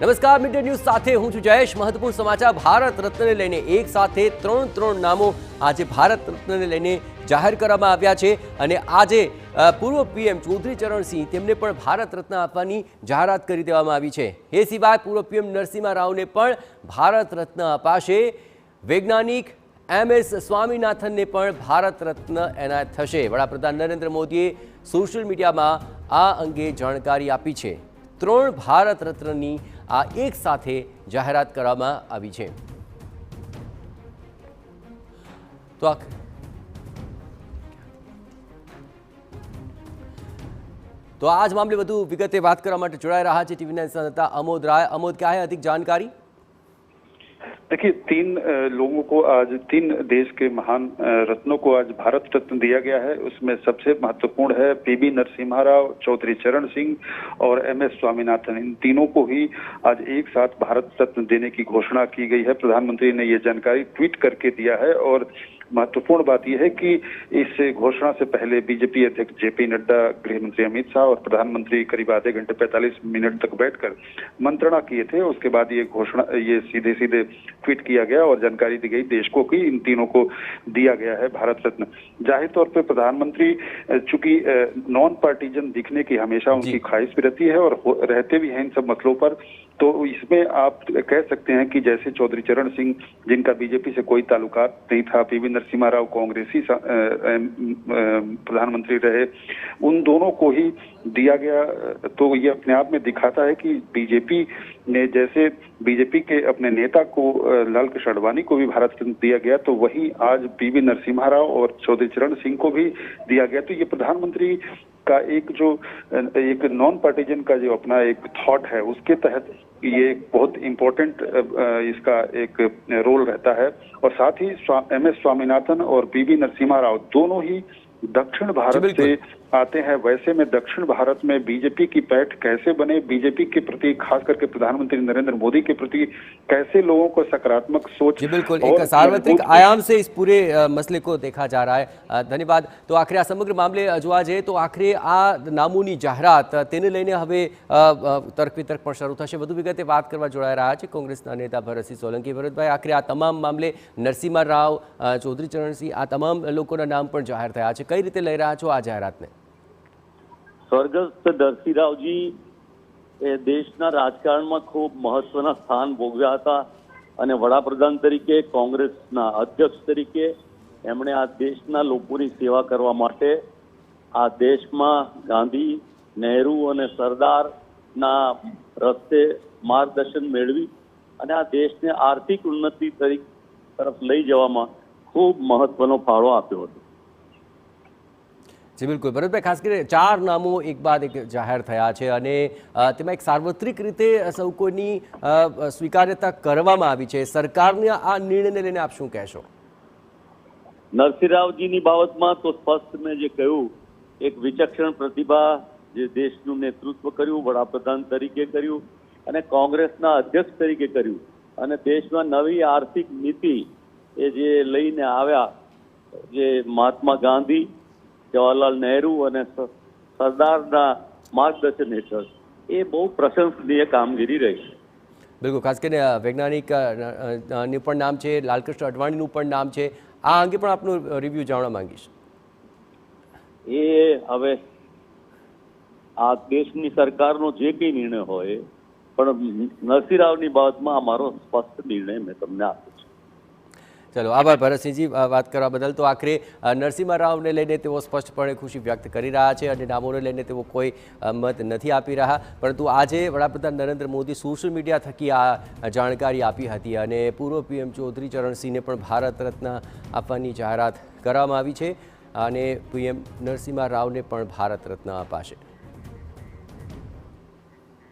નમસ્કાર, media news સાથે હું છું જયેશ। મહત્વપૂર્ણ સમાચાર ભારત રત્નને લઈને એક સાથે ત્રણ નામો આજે ભારત રત્નને લઈને જાહેર કરવામાં આવ્યા છે અને આજે પૂર્વ પીએમ ચૌધરી ચરણસિંહ તેમને પણ ભારત રત્ન આપવાની જાહેરાત કરી દેવામાં આવી છે। એ સિવાય પૂર્વ પીએમ નરસિમ્હા રાવને પણ ભારત રત્ન અપાશે। વૈજ્ઞાનિક MS સ્વામીનાથનને પણ ભારત રત્ન એનાયત થશે। વડાપ્રધાન નરેન્દ્ર મોદીએ સોશિયલ મીડિયામાં આ અંગે જાણકારી આપી છે। 3 ભારત રત્નની આ એક સાથે જાહેરાત કરવામાં આવી છે। तो आज मामले વધુ વિગતે વાત કરવા માટે જોડાઈ રહ્યા છે ટીવી9 સંવાદદાતા અમોદ રાય। અમોદ, क्या है अधिक जानकारी? देखिए, 3 लोगों को आज 3 देश के महान रत्नों को आज भारत रत्न दिया गया है। उसमें सबसे महत्वपूर्ण है PB नरसिम्हा राव, चौधरी चरण सिंह और MS स्वामीनाथन। इन तीनों को ही आज एक साथ भारत रत्न देने की घोषणा की गई है। प्रधानमंत्री ने ये जानकारी ट्वीट करके दिया है और महत्वपूर्ण बात यह है कि इस घोषणा से पहले बीजेपी अध्यक्ष JP नड्डा, गृह मंत्री अमित शाह और प्रधानमंत्री करीब आधे घंटे 45 मिनट तक बैठकर मंत्रणा किए थे। उसके बाद ये घोषणा सीधे ट्वीट किया गया और जानकारी दी गई देश को कि इन तीनों को दिया गया है भारत रत्न। जाहिर तौर पर प्रधानमंत्री चूंकि नॉन पार्टीजन दिखने की हमेशा उनकी ख्वाहिश भी रहती है और रहते भी हैं इन सब मसलों पर, तो इसमें आप कह सकते हैं कि जैसे चौधरी चरण सिंह, जिनका बीजेपी से कोई ताल्लुकात नहीं था, PB नरसिम्हा राव कांग्रेसी प्रधानमंत्री रहे, उन दोनों को ही दिया गया। तो ये अपने आप में दिखाता है कि बीजेपी ने जैसे बीजेपी के अपने नेता को लाल कृष्ण आडवाणी को भी भारत रत्न दिया गया, तो वहीं आज PB नरसिम्हा राव और चौधरी चरण सिंह को भी दिया गया। तो ये प्रधानमंत्री का एक नॉन पार्टीजन का जो अपना एक थॉट है, उसके तहत ये बहुत इम्पोर्टेंट इसका एक रोल रहता है। और साथ ही MS स्वामीनाथन और PB नरसिम्हा राव दोनों ही दक्षिण भारत से आते हैं। वैसे में दक्षिण भारत में बीजेपी की पैठ कैसे बने, बीजेपी के प्रति खास करके प्रधानमंत्री नरेंद्र मोदी के प्रति कैसे लोगों को सकारात्मक सोच, बिल्कुल एक सार्वत्रिक आयाम से इस पूरे मसले को देखा जा रहा है। धन्यवाद। तो आखिर आ समग्र मामले जोवा जाए तो आखिर आ नामोनी जाहेरात तेने लईने हवे तर्क वितर्क पण शरू थशे। વધુ વિગતે વાત કરવા જોડાઈ રહ્યા છે કોંગ્રેસના નેતા ભરતસિંહ સોલંકી। ભરતભાઈ, આખરે આ તમામ મામલે નરસિમ્હા રાવ, ચૌધરી ચરણસિંહ, આ તમામ લોકોના નામ પણ જાહેર થયા છે। કઈ રીતે લઈ રહ્યા છો આ જાહેરાતને? સ્વર્ગસ્થ નરસિંહરાવજી એ દેશના રાજકારણમાં ખૂબ મહત્વના સ્થાન ભોગવ્યા હતા અને વડાપ્રધાન તરીકે, કોંગ્રેસના અધ્યક્ષ તરીકે એમણે આ દેશના લોકોની સેવા કરવા માટે આ દેશમાં ગાંધી, નહેરુ અને સરદારના રસ્તે માર્ગદર્શન મેળવી અને આ દેશને આર્થિક ઉન્નતિ તરફ લઈ જવામાં ખૂબ મહત્વનો ફાળો આપ્યો હતો। जी बिल्कुल भरतभाई, खास कर 4 नामों एक बाद एक जाहिर थया छे અને તેમાં એક સાર્વત્રિક રીતે સૌ કોઈની સ્વીકાર્યતા કરવામાં આવી છે। સરકારના આ નિર્ણયને લઈને આપ શું કહેશો? નરસિંહરાવજીની બાબતમાં તો સ્પષ્ટ મેં જે કહ્યું, એક વિચક્ષણ પ્રતિભા જે દેશનું નેતૃત્વ કર્યું, વડાપ્રધાન તરીકે કર્યું અને કોંગ્રેસના અધ્યક્ષ તરીકે કર્યું અને દેશમાં નવી આર્થિક નીતિ એ જે લઈને આવ્યા, જે મહાત્મા ગાંધી, જવાહરલાલ નહેરુ અને સરદારના માર્ગદર્શન હેઠળ એ બહુ પ્રશંસનીય કામગીરી રહી। બિલકુલ, ખાસ કરીને વૈજ્ઞાનિકનું પણ નામ છે, લાલકૃષ્ણ અડવાણીનું પણ નામ છે। આ અંગે પણ આપનું રિવ્યુ જાણવા માંગીશ। એ હવે આ દેશની સરકારનો જે કંઈ નિર્ણય હોય, પણ નરસિંહરાવની બાબતમાં અમારો સ્પષ્ટ નિર્ણય મેં તમને આપ્યો છે। चलो आभार भरतसिंहजी बात करवा बदल। तो आखिर नरसिम्हा रावने लईने तेओ स्पष्टपणे खुशी व्यक्त करी रह्या छे अने नामोने लईने तेओ कोई मत नहीं आपी रह्या, परंतु आजे वडाप्रधान नरेंद्र मोदी सोशल मीडिया थकी आ जाणकारी आपी हती अने पूर्व PM चौधरी चरणसिंहने पण भारत रत्न आपवानी जाहेरात करवामां आवी छे अने PM नरसिम्हा रावने पण भारत रत्न अपाशे।